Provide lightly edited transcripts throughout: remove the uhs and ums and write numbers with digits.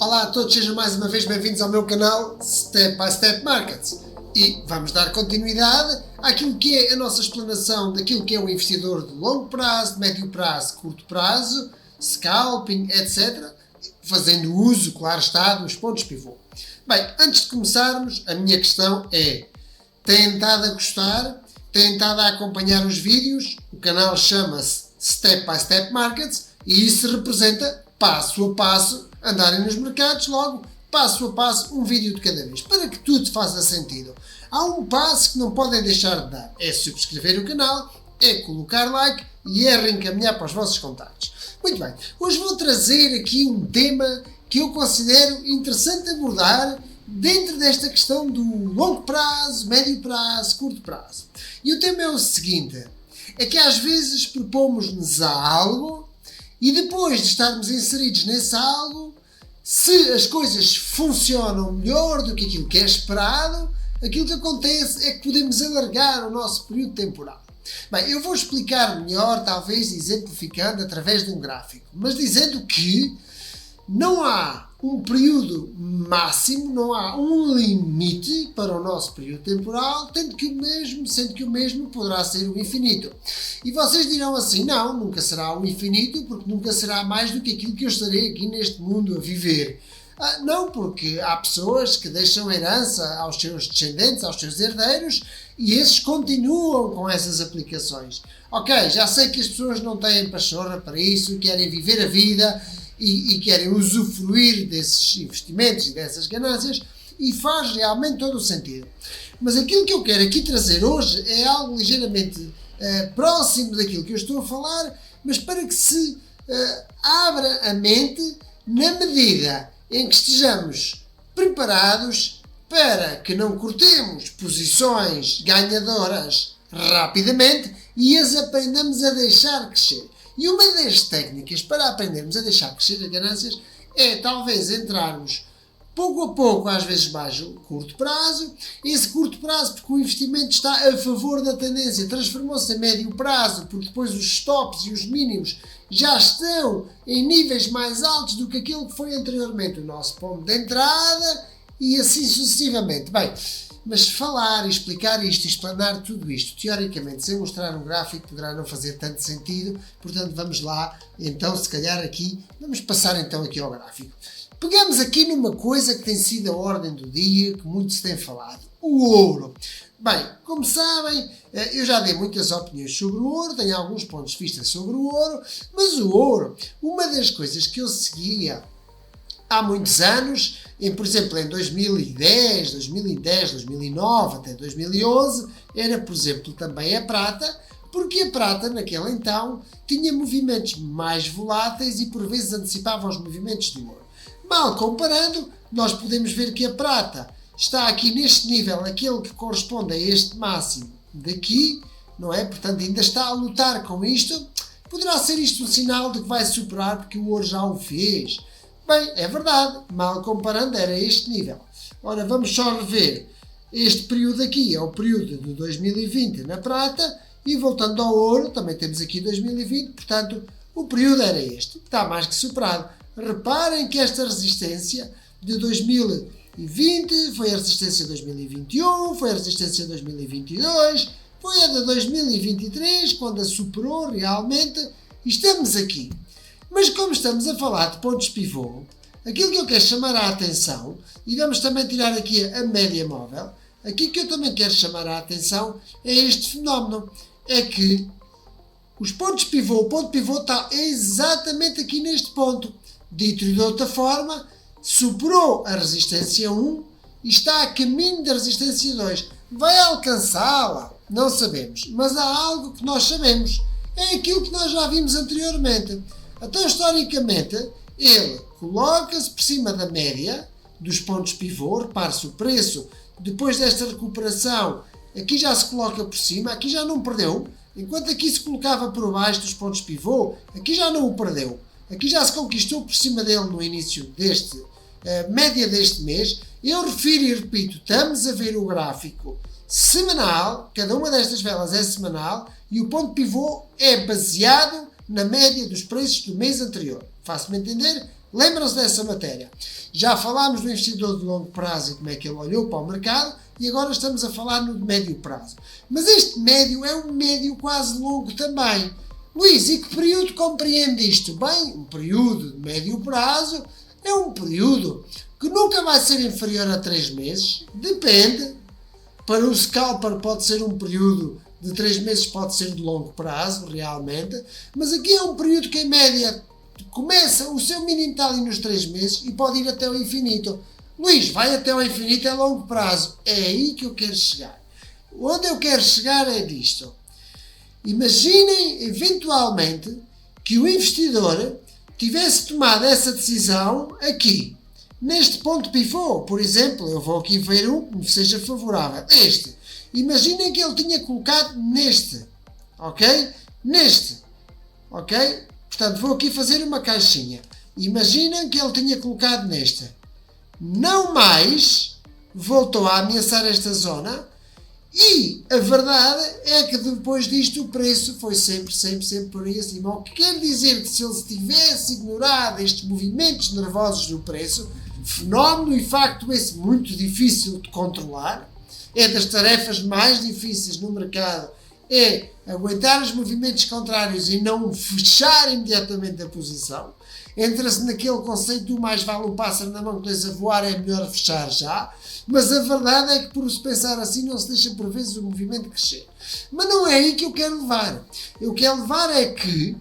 Olá a todos, sejam mais uma vez bem-vindos ao meu canal Step by Step Markets e vamos dar continuidade àquilo que é a nossa explanação daquilo que é o investidor de longo prazo, de médio prazo, curto prazo, scalping, etc. Fazendo uso, claro está, dos pontos pivô. Bem, antes de começarmos, a minha questão é: têm estado a gostar? Têm estado a acompanhar os vídeos? O canal chama-se Step by Step Markets e isso representa passo a passo andarem nos mercados, logo passo a passo, um vídeo de cada vez, para que tudo faça sentido. Há um passo que não podem deixar de dar: é subscrever o canal, é colocar like e é reencaminhar para os vossos contactos. Muito bem, hoje vou trazer aqui um tema que eu considero interessante abordar dentro desta questão do longo prazo, médio prazo, curto prazo. E o tema é o seguinte: é que às vezes propomos-nos a algo e depois de estarmos inseridos nesse algo, se as coisas funcionam melhor do que aquilo que é esperado, aquilo que acontece é que podemos alargar o nosso período temporal. Bem, eu vou explicar melhor, talvez exemplificando através de um gráfico, mas dizendo que não há um período máximo, não há um limite para o nosso período temporal, sendo que o mesmo poderá ser o infinito. E vocês dirão assim: não, nunca será o infinito, porque nunca será mais do que aquilo que eu estarei aqui neste mundo a viver. Não, porque há pessoas que deixam herança aos seus descendentes, aos seus herdeiros, e esses continuam com essas aplicações. Ok, já sei que as pessoas não têm pachorra para isso, querem viver a vida e querem usufruir desses investimentos e dessas ganâncias, e faz realmente todo o sentido. Mas aquilo que eu quero aqui trazer hoje é algo ligeiramente próximo daquilo que eu estou a falar, mas para que se abra a mente na medida em que estejamos preparados para que não cortemos posições ganhadoras rapidamente e as aprendamos a deixar crescer. E uma das técnicas para aprendermos a deixar crescer as ganâncias é talvez entrarmos pouco a pouco, às vezes mais curto prazo. Esse curto prazo, porque o investimento está a favor da tendência, transformou-se a médio prazo, porque depois os stops e os mínimos já estão em níveis mais altos do que aquilo que foi anteriormente o nosso ponto de entrada, e assim sucessivamente. Bem, mas falar e explicar isto e explanar tudo isto, teoricamente, sem mostrar um gráfico, poderá não fazer tanto sentido. Portanto, vamos lá, então, se calhar aqui, vamos passar então aqui ao gráfico. Pegamos aqui numa coisa que tem sido a ordem do dia, que muito se tem falado: o ouro. Bem, como sabem, eu já dei muitas opiniões sobre o ouro, tenho alguns pontos de vista sobre o ouro, mas o ouro, uma das coisas que eu seguia há muitos anos, por exemplo, em 2010, 2009 até 2011, era, por exemplo, também a prata, porque a prata, naquele então, tinha movimentos mais voláteis e por vezes antecipava os movimentos do ouro. Mal comparando, nós podemos ver que a prata está aqui neste nível, aquele que corresponde a este máximo daqui, não é? Portanto, ainda está a lutar com isto. Poderá ser isto um sinal de que vai superar, porque o ouro já o fez. Bem, é verdade, mal comparando era este nível. Ora, vamos só rever. Este período aqui é o período de 2020 na prata, e voltando ao ouro, também temos aqui 2020, portanto, o período era este, está mais que superado. Reparem que esta resistência de 2020 foi a resistência de 2021, foi a resistência de 2022, foi a de 2023, quando a superou realmente, e estamos aqui. Mas como estamos a falar de pontos pivô, aquilo que eu quero chamar a atenção, e vamos também tirar aqui a média móvel, aquilo que eu também quero chamar a atenção é este fenómeno: é que os pontos pivô, o ponto pivô está exatamente aqui neste ponto. Dito de outra forma, superou a resistência 1 e está a caminho da resistência 2. Vai alcançá-la? Não sabemos, mas há algo que nós sabemos. É aquilo que nós já vimos anteriormente. Então, historicamente, ele coloca-se por cima da média dos pontos pivô. Repare-se, o preço, depois desta recuperação, aqui já se coloca por cima, aqui já não perdeu. Enquanto aqui se colocava por baixo dos pontos pivô, aqui já não o perdeu. Aqui já se conquistou por cima dele no início deste, média deste mês. Eu refiro e repito, estamos a ver o gráfico semanal, cada uma destas velas é semanal, e o ponto pivô é baseado na média dos preços do mês anterior. Faço-me entender? Lembram-se dessa matéria. Já falámos do investidor de longo prazo e como é que ele olhou para o mercado e agora estamos a falar no de médio prazo. Mas este médio é um médio quase longo também. Luís, e que período compreende isto? Bem, um período de médio prazo é um período que nunca vai ser inferior a 3 meses, depende. Para o scalper pode ser um período de 3 meses, pode ser de longo prazo, realmente, mas aqui é um período que em média começa, o seu mínimo está ali nos 3 meses e pode ir até o infinito. Luís, vai até o infinito a longo prazo. É aí que eu quero chegar. Onde eu quero chegar é disto. Imaginem, eventualmente, que o investidor tivesse tomado essa decisão aqui, neste ponto pivô. Por exemplo, eu vou aqui ver um que me seja favorável. Este. Imaginem que ele tinha colocado neste. Ok? Neste. Ok? Portanto, vou aqui fazer uma caixinha. Imaginem que ele tinha colocado neste. Não mais voltou a ameaçar esta zona. E a verdade é que depois disto o preço foi sempre por aí acima. O que quer dizer que se ele tivesse ignorado estes movimentos nervosos do preço, fenómeno e facto esse muito difícil de controlar, é das tarefas mais difíceis no mercado, é aguentar os movimentos contrários e não fechar imediatamente a posição. Entra-se naquele conceito do mais vale um pássaro na mão que dois a voar, é melhor fechar já. Mas a verdade é que por se pensar assim não se deixa por vezes o movimento crescer. Mas não é aí que eu quero levar. Eu quero levar é que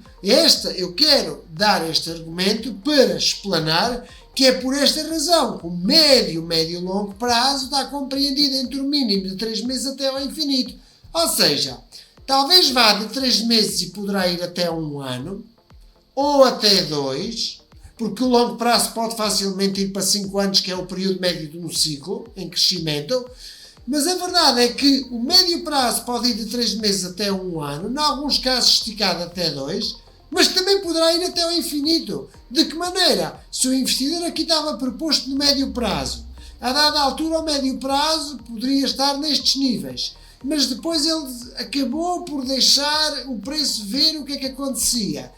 eu quero dar este argumento para explanar que é por esta razão que o médio e longo prazo está compreendido entre o mínimo de 3 meses até ao infinito. Ou seja, talvez vá de 3 meses e poderá ir até 1 ano, ou até 2, porque o longo prazo pode facilmente ir para 5 anos, que é o período médio de um ciclo em crescimento. Mas a verdade é que o médio prazo pode ir de 3 meses até 1 ano, em alguns casos esticado até 2, mas também poderá ir até ao infinito. De que maneira? Se o investidor aqui estava proposto no médio prazo, a dada altura o médio prazo poderia estar nestes níveis, mas depois ele acabou por deixar o preço ver o que é que acontecia.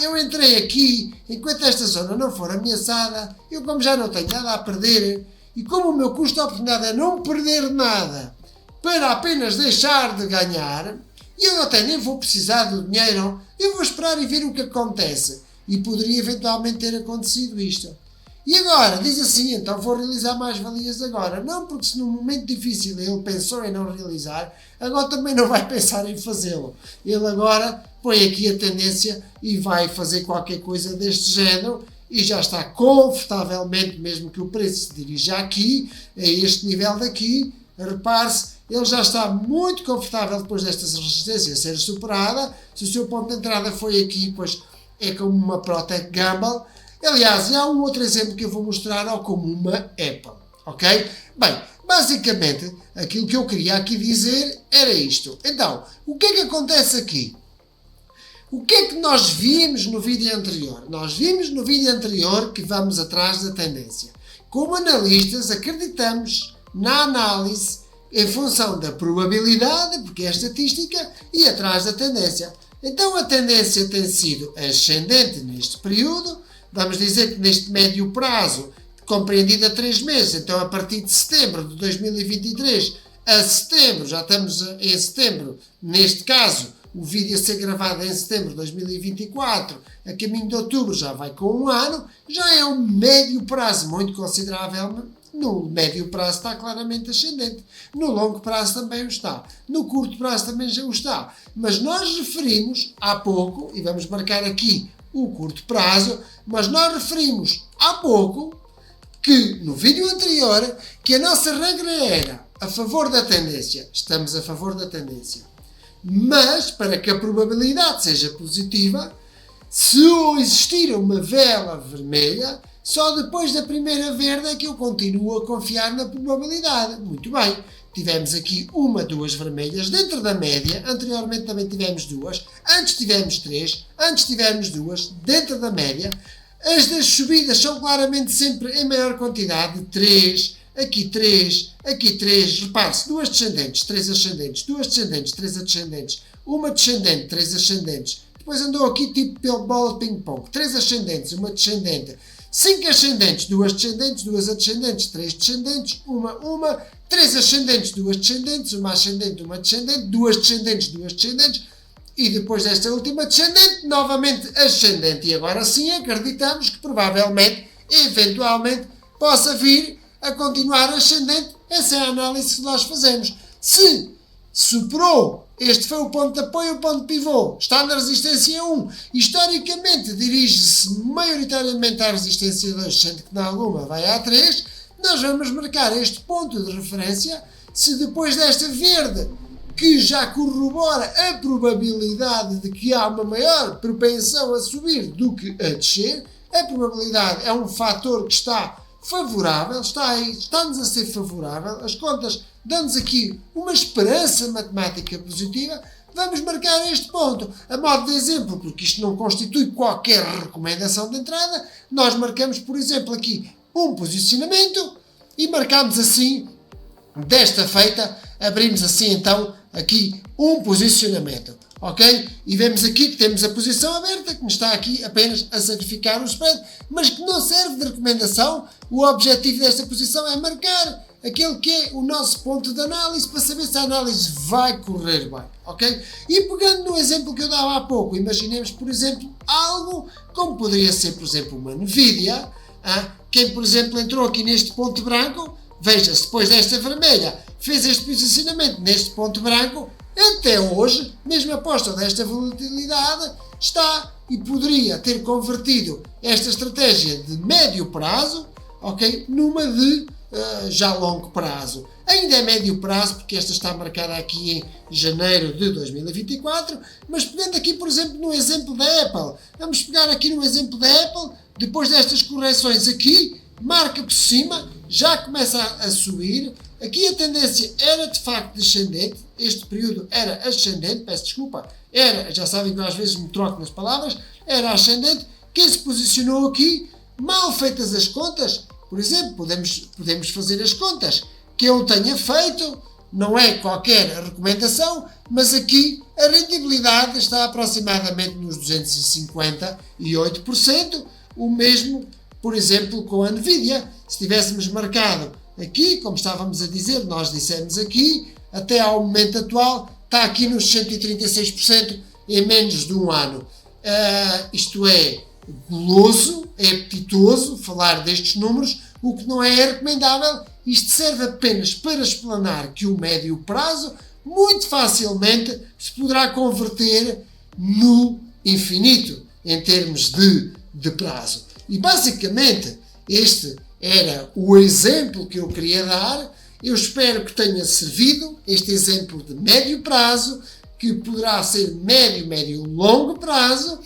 Eu entrei aqui, enquanto esta zona não for ameaçada, eu como já não tenho nada a perder, e como o meu custo de oportunidade é não perder nada para apenas deixar de ganhar, e eu até nem vou precisar do dinheiro, eu vou esperar e ver o que acontece. E poderia eventualmente ter acontecido isto. E agora, diz assim, então vou realizar mais-valias agora. Não, porque se num momento difícil ele pensou em não realizar, agora também não vai pensar em fazê-lo. Ele agora põe aqui a tendência e vai fazer qualquer coisa deste género e já está confortavelmente, mesmo que o preço se dirija aqui, a este nível daqui, repare-se, ele já está muito confortável depois desta resistência ser superada. Se o seu ponto de entrada foi aqui, pois é como uma Protect Gamble. Aliás, há um outro exemplo que eu vou mostrar, ou como uma Apple, ok? Bem, basicamente, aquilo que eu queria aqui dizer era isto. Então, o que é que acontece aqui? O que é que nós vimos no vídeo anterior? Nós vimos no vídeo anterior que vamos atrás da tendência. Como analistas, acreditamos na análise em função da probabilidade, porque é estatística, e atrás da tendência. Então, a tendência tem sido ascendente neste período. Vamos dizer que neste médio prazo, compreendido a 3 meses, então a partir de setembro de 2023 a setembro, já estamos em setembro, neste caso, o vídeo a ser gravado em setembro de 2024, a caminho de outubro já vai com 1 ano, já é um médio prazo muito considerável. No médio prazo está claramente ascendente, no longo prazo também o está, no curto prazo também já o está, mas nós referimos há pouco, e vamos marcar aqui o curto prazo, mas nós referimos há pouco que no vídeo anterior que a nossa regra era a favor da tendência. Estamos a favor da tendência. Mas para que a probabilidade seja positiva, se existir uma vela vermelha, só depois da primeira verde é que eu continuo a confiar na probabilidade. Muito bem. Tivemos aqui 1, 2 vermelhas dentro da média. Anteriormente também tivemos 2. Antes tivemos 3. Antes tivemos 2 dentro da média. As das subidas são claramente sempre em maior quantidade. 3, aqui 3, aqui 3. Repare-se, 2 descendentes, 3 ascendentes, 2 descendentes, 3 ascendentes, 1 descendente, 3 ascendentes. Depois andou aqui tipo pelo bola de ping-pong. 3 ascendentes, 1 descendente. 5 ascendentes, 2 descendentes, 2 ascendentes, 3 descendentes, 3 ascendentes, 2 descendentes, 1 ascendente, 1 descendente, 2 descendentes, 2 descendentes, e depois desta última descendente, novamente ascendente. E agora sim acreditamos que provavelmente, eventualmente, possa vir a continuar ascendente. Essa é a análise que nós fazemos. Se superou, este foi o ponto de apoio, o ponto de pivô, está na resistência 1, historicamente dirige-se maioritariamente à resistência 2, sendo que em alguma vai à 3, nós vamos marcar este ponto de referência. Se depois desta verde, que já corrobora a probabilidade de que há uma maior propensão a subir do que a descer, a probabilidade é um fator que está favorável, está-nos a ser favorável, as contas dão-nos aqui uma esperança matemática positiva, vamos marcar este ponto. A modo de exemplo, porque isto não constitui qualquer recomendação de entrada, nós marcamos, por exemplo, aqui um posicionamento e marcamos assim, desta feita, abrimos assim então aqui um posicionamento. Ok? E vemos aqui que temos a posição aberta, que nos está aqui apenas a certificar o spread, mas que não serve de recomendação. O objetivo desta posição é marcar aquele que é o nosso ponto de análise para saber se a análise vai correr bem. Ok? E pegando no exemplo que eu dava há pouco, imaginemos, por exemplo, algo como poderia ser, por exemplo, uma Nvidia. Quem, por exemplo, entrou aqui neste ponto branco, veja-se, depois desta vermelha, fez este posicionamento neste ponto branco, até hoje, mesmo após toda esta volatilidade, está e poderia ter convertido esta estratégia de médio prazo, ok, numa de já longo prazo. Ainda é médio prazo, porque esta está marcada aqui em janeiro de 2024, mas pegando aqui, por exemplo, no exemplo da Apple, vamos pegar aqui no exemplo da Apple, depois destas correções aqui, marca por cima, já começa a subir. Aqui a tendência era de facto descendente, este período era ascendente, peço desculpa, já sabem que eu às vezes me troco nas palavras, era ascendente. Quem se posicionou aqui, mal feitas as contas, por exemplo, podemos fazer as contas que eu tenha feito, não é qualquer recomendação, mas aqui a rentabilidade está aproximadamente nos 258%, o mesmo, por exemplo, com a Nvidia. Se tivéssemos marcado aqui, como estávamos a dizer, nós dissemos aqui, até ao momento atual, está aqui nos 136% em menos de um ano. Isto é goloso, é apetitoso falar destes números, o que não é recomendável. Isto serve apenas para explanar que o médio prazo muito facilmente se poderá converter no infinito em termos de prazo. E basicamente este era o exemplo que eu queria dar. Eu espero que tenha servido este exemplo de médio prazo, que poderá ser médio, longo prazo,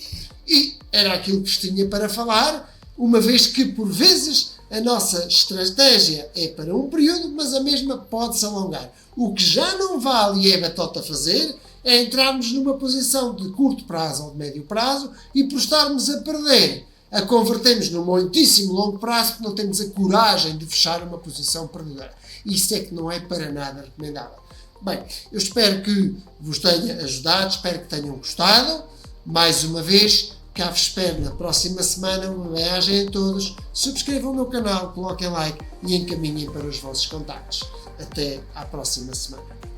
e era aquilo que vos tinha para falar, uma vez que por vezes a nossa estratégia é para um período, mas a mesma pode-se alongar. O que já não vale e é batota fazer é entrarmos numa posição de curto prazo ou de médio prazo e por estarmos a perder, a convertermos num muitíssimo longo prazo porque não temos a coragem de fechar uma posição perdedora. Isso é que não é para nada recomendável. Bem, eu espero que vos tenha ajudado, espero que tenham gostado. Mais uma vez, cá vos espero na próxima semana. Uma bem-aja a todos. Subscrevam o meu canal, coloquem like e encaminhem para os vossos contactos. Até à próxima semana.